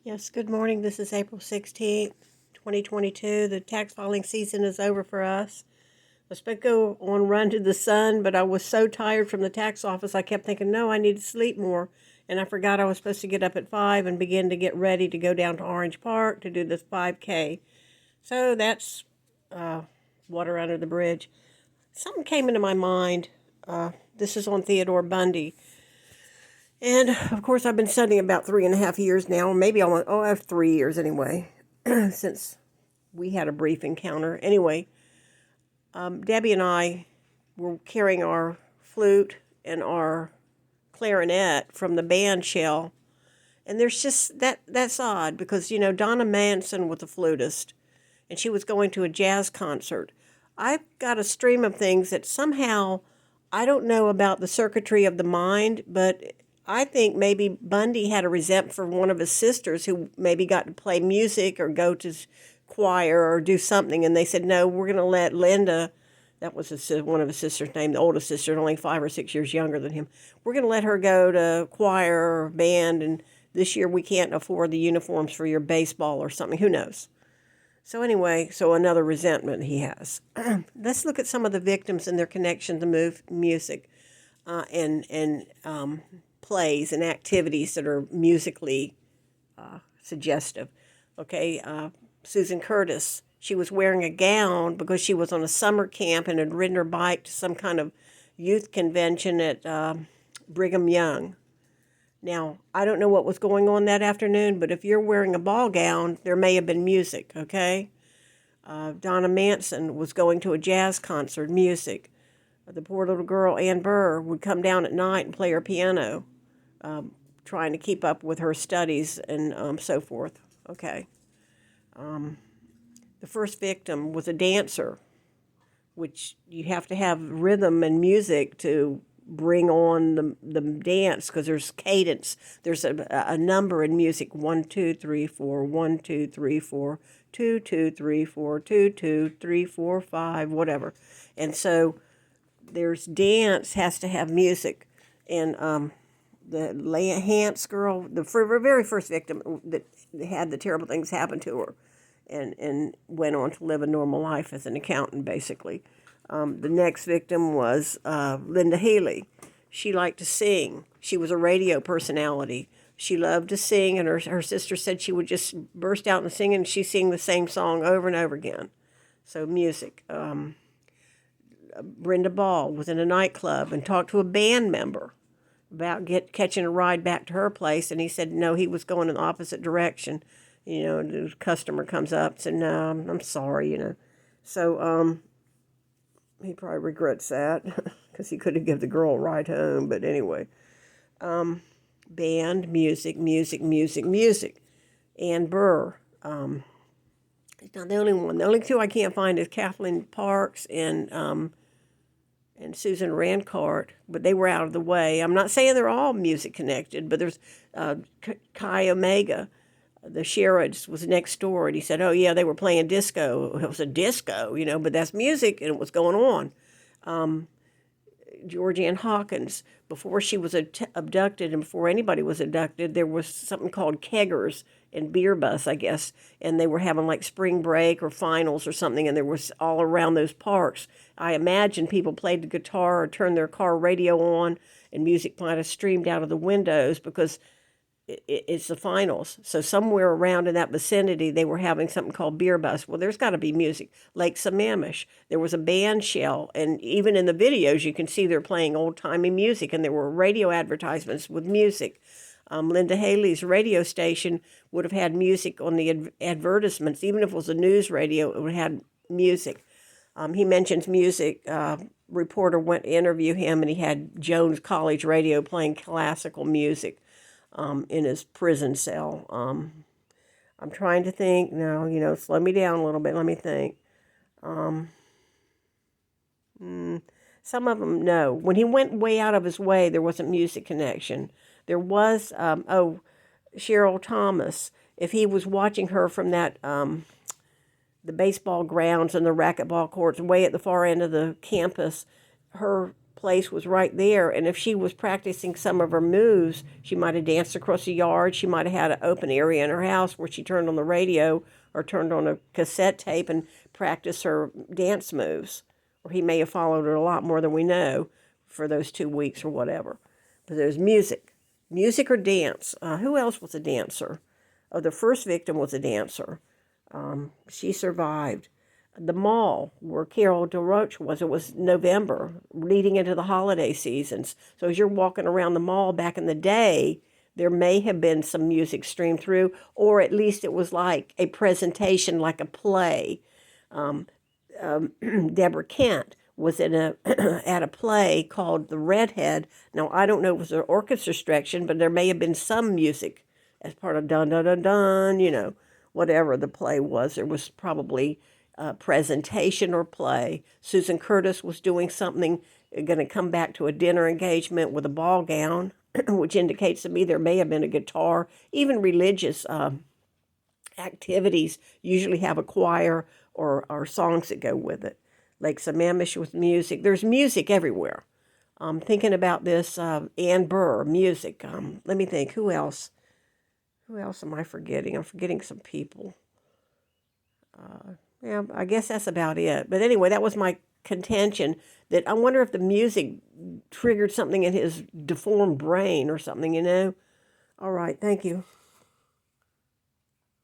Yes, good morning. This is April 16th, 2022. The tax filing season is over for us. I was supposed to go on run to the sun, but I was so tired from the tax office, I kept thinking, no, I need to sleep more. And I forgot I was supposed to get up at 5 and begin to get ready to go down to Orange Park to do this 5K. So that's water under the bridge. Something came into my mind. This is on Theodore Bundy. And of course, I've been studying about 3.5 years now, maybe almost, I have 3 years anyway, since we had a brief encounter. Anyway, Debbie and I were carrying our flute and our clarinet from the band shell. And there's just that's odd because, Donna Manson was a flutist and she was going to a jazz concert. I've got a stream of things that somehow I don't know about the circuitry of the mind, but I think maybe Bundy had a resentment for one of his sisters who maybe got to play music or go to choir or do something, and they said, no, we're going to let Linda, that was one of his sister's name, the oldest sister, only 5 or 6 years younger than him, we're going to let her go to choir or band, and this year we can't afford the uniforms for your baseball or something. Who knows? So anyway, so another resentment he has. Let's look at some of the victims and their connection to music and plays and activities that are musically suggestive. Okay, Susan Curtis, she was wearing a gown because she was on a summer camp and had ridden her bike to some kind of youth convention at Brigham Young. Now, I don't know what was going on that afternoon, but if you're wearing a ball gown, there may have been music, okay? Donna Manson was going to a jazz concert, music. The poor little girl, Ann Burr, would come down at night and play her piano, trying to keep up with her studies and so forth, okay? The first victim was a dancer, which you have to have rhythm and music to bring on the dance because there's cadence. There's a number in music: 1, 2, 3, 4, 1, 2, 3, 4, 2, 2, 3, 4, 2, 2, 3, 4, 5, whatever. And so there's dance has to have music. And the Hance girl, the very first victim that had the terrible things happen to her, and went on to live a normal life as an accountant, basically. The next victim was Linda Healy. She liked to sing. She was a radio personality. She loved to sing, and her sister said she would just burst out and sing, and she'd sing the same song over and over again. So music. Brenda Ball was in a nightclub and talked to a band member about catching a ride back to her place, and he said no, he was going in the opposite direction. The customer comes up and said, no, I'm sorry, So he probably regrets that because he could have given the girl a ride home. But anyway, band, music, music, music, music. Ann Burr. Not the only one. The only two I can't find is Kathleen Parks and Susan Rancart, but they were out of the way. I'm not saying they're all music connected, but there's Chi Omega. The Sherrods was next door, and he said, oh, yeah, they were playing disco. It was a disco, but that's music, and it was going on. Georgianne Hawkins, before she was abducted and before anybody was abducted, there was something called keggers and beer bus, I guess, and they were having like spring break or finals or something, and there was all around those parks. I imagine people played the guitar or turned their car radio on, and music might have streamed out of the windows because it's the finals. So somewhere around in that vicinity, they were having something called Beer Bus. Well, there's got to be music. Lake Sammamish, there was a band shell, and even in the videos, you can see they're playing old-timey music, and there were radio advertisements with music. Linda Haley's radio station would have had music on the advertisements. Even if it was a news radio, it would have had music. He mentions music. Reporter went to interview him, and he had Jones College radio playing classical music. In his prison cell. I'm trying to think now, slow me down a little bit. Let me think. Some of them, no. When he went way out of his way, there wasn't music connection. There was, Cheryl Thomas. If he was watching her from that, the baseball grounds and the racquetball courts way at the far end of the campus, her place was right there, and if she was practicing some of her moves, she might have danced across the yard. She might have had an open area in her house where she turned on the radio or turned on a cassette tape and practiced her dance moves. Or he may have followed her a lot more than we know for those 2 weeks or whatever. But there's music or dance. Who else was a dancer? Oh, the first victim was a dancer. She survived. The mall where Carol DeRoche was, it was November, leading into the holiday seasons. So as you're walking around the mall back in the day, there may have been some music streamed through, or at least it was like a presentation, like a play. Deborah Kent was in at a play called The Redhead. Now, I don't know if it was an orchestra section, but there may have been some music as part of dun dun dun dun, whatever the play was. There was probably a presentation or play. Susan Curtis was doing something, going to come back to a dinner engagement with a ball gown, which indicates to me there may have been a guitar. Even religious activities usually have a choir or songs that go with it. Lake Sammamish with music. There's music everywhere. Thinking about this, Ann Burr, music. Let me think, who else? Who else am I forgetting? I'm forgetting some people. Yeah, I guess that's about it. But anyway, that was my contention, that I wonder if the music triggered something in his deformed brain or something, All right, thank you.